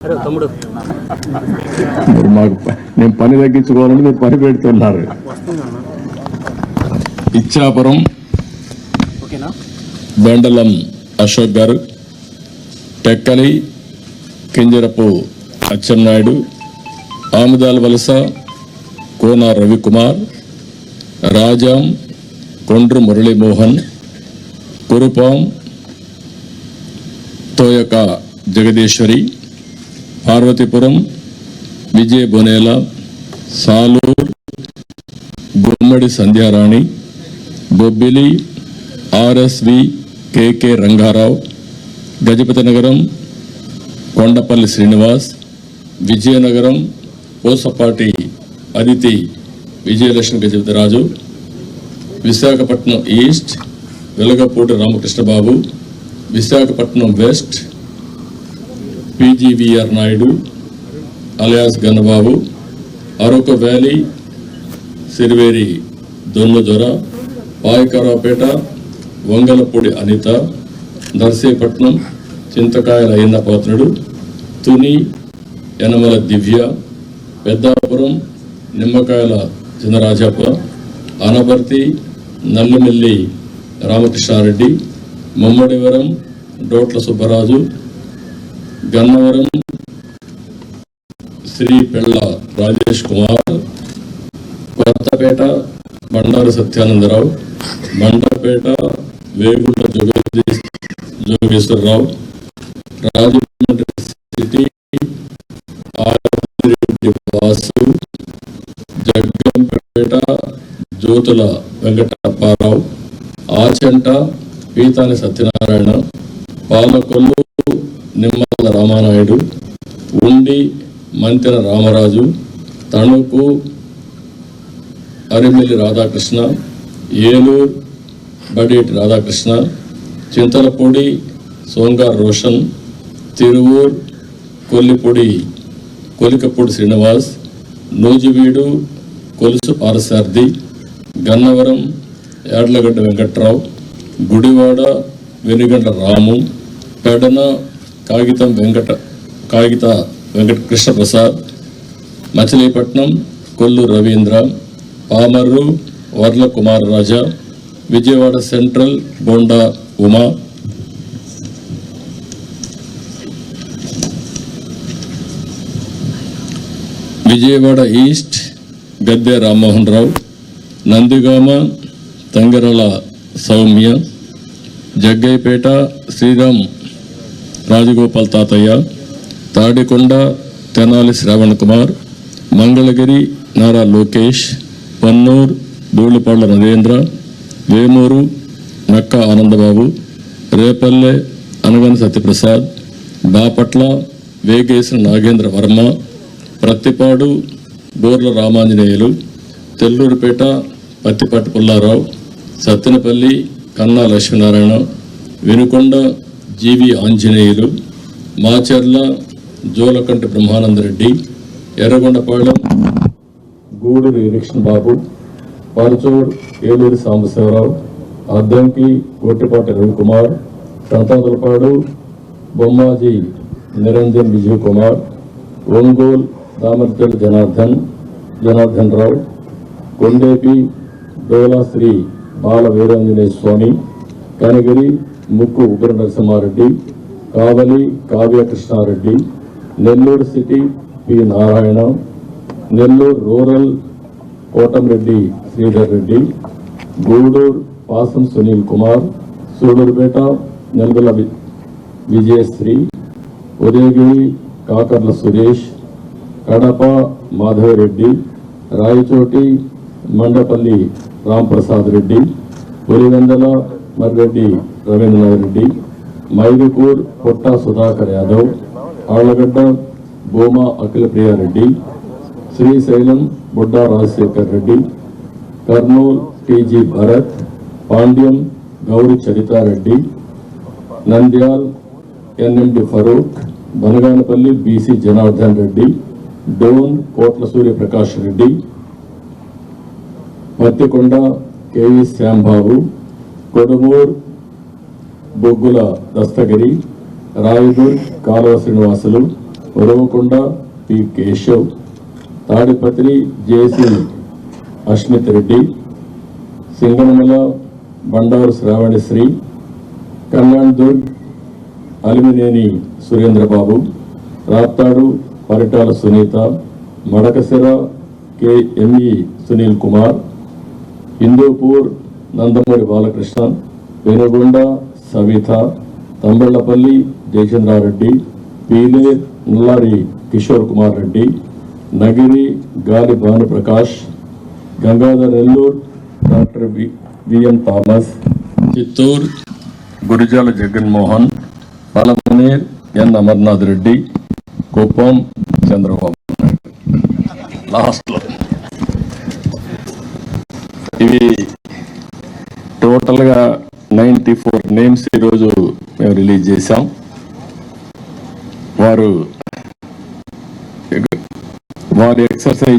నేను పని తగ్గించుకోవాలని మీరు పని పెడుతున్నారు. Ichchapuram బెండలం Ashok garu, Tekkali Kinjarapu Atchannaidu, Amudalavalasa Kona Ravikumar, Rajam Kondru Muralimohan, Kurupam Toyaka Jagadeeswari, Parvathipuram Vijaya Bonela, Salur Gummadi Sandhyarani, Bobbili RSV KK Rangarao, Gajapathinagaram Kondapalli Srinivas, Vizianagaram Pusapati Aditi Vijayalakshmi Gajapathiraju, Visakhapatnam east Velagapudi Ramakrishnababu, Visakhapatnam west PGVR Naidu alias Gannababu, Araku valley Siriveri Donnadora, Payakaraopeta Vangalapudi Anitha, Narsipatnam Chintakayala Ayyannapatrudu, Tuni Yanamala Divya, Peddapuram Nimmakayala Chinarajappa, Anaparthi Nallamilli Ramakrishna Reddy, Mummidivaram డోట్ల Subbaraju, Gannavaram Shri పెళ్ళ రాజేష్ కుమార్, కొత్తపేట బండారు సత్యానందరావు, మండపేట వేగుంట జోగేశ్వరరావు, రాజమండ్రి సిటీ ఆదిరెడ్డి వాసు, జగ్గంపేట జ్యోతుల వెంకటప్పారావు, ఆచంట పీతాని సత్యనారాయణ, పాలకొల్లు నిమ్మల రామానాయుడు, ఉండి మంతెన రామరాజు, తణుకు అరిమిల్లి రాధాకృష్ణ, ఏలూరు బడేటి రాధాకృష్ణ, చింతలపూడి సోంగార్ రోషన్, తిరువూర్ కొలికపూడి శ్రీనివాస్, నూజివీడు కొలుసు పారసార్థి, గన్నవరం యాడ్లగడ్డ వెంకట్రావు, గుడివాడ వెనుగండ్ల రాము, పెడన కాగిత వెంకట కృష్ణప్రసాద్, మచిలీపట్నం కొల్లు రవీంద్ర, పామర్రు వర్ల కుమారరాజా, విజయవాడ సెంట్రల్ బోండా ఉమా, విజయవాడ ఈస్ట్ గద్దె రామ్మోహన్ రావు, నందిగామ తంగరల సౌమ్య, జగ్గైపేట శ్రీరామ్ రాజగోపాల్ తాతయ్య, తాడికొండ తెనాలి శ్రావణ్ కుమార్, మంగళగిరి నారా లోకేష్, పన్నూర్ ధూళిపాళ్ల నరేంద్ర, వేమూరు నక్క ఆనందబాబు, రేపల్లె అనగని సత్యప్రసాద్, బాపట్ల వేగేసిన నాగేంద్ర వర్మ, ప్రత్తిపాడు బోర్ల Ramanjaneyulu, తెల్లూరుపేట Pattipati Pullarao, Sattenapalli Kanna Lakshminarayana, Vinukonda GV Anjaneyulu, Macherla Julakanti Brahmanandareddy, Yerragondapalem Guduri election Babu, Parchur Eluri Sambasivarao, Addanki Gottipati Ravikumar, Santhanuthalapadu Bommaji Niranjan Vijay Kumar, Ongole Damarcharla Janardhan Rao, Kondepi Dola Sri Bala Veeranjaneya Swamy, Kanigiri Mukku Ugra Narasimhareddy, Kavali Kavya Krishnareddy, Nellore city P Narayana, Nellore rural Kotamreddy Sridhar Reddy, Gudur Pasam Sunil Kumar, Sullurpeta Nelavala Vijayasree, Udayagiri Kakarla Suresh, Kadapa Madhavareddy, Rayachoti Mandipalli Ramprasad Reddy, Pulivendula Marreddy Rabindranath Reddy, Mydukur Putta Sudhakar Yadav, Allagadda Bhuma Akhila Priyareddy, Srisailam Budda Rajasekhar Reddy, Kurnool TG Bharath, Panyam Gowri Charitareddy, Nandyal NMD Farooq, Banaganapalli BC Janardhan Reddy, Dhone Kotla Suryaprakash Reddy, Pattikonda KV Shyambabu, Kodumur Boggula Dastagiri, Rayadurg Kalava Srinivasulu, Uravakonda P Keshav, Tadipatri JC Asmith Reddy, Singanamala Bandaru Sravanisree, Kalyandurg Amilineni Surendrababu, Raptadu Paritala Sunitha, Madakasira KME Sunil Kumar, Hindupur Nandamuri Balakrishna, Penukonda Savitha, Thamballapalle Jayachandrareddy, Pileru Nallari Kishore Kumar Reddy, Nagari Gali Bhanuprakash, Gangadhara Nellore doctor VM Thomas, Chittoor Gurajala Jaganmohan, Palamaner N Amarnath Reddy, Kuppam Chandrababu లాస్ట్లో. ఇవి టోటల్గా 94 నేమ్స్ ఈరోజు మేము రిలీజ్ చేశాం. వారు ఎక్సర్సైజ్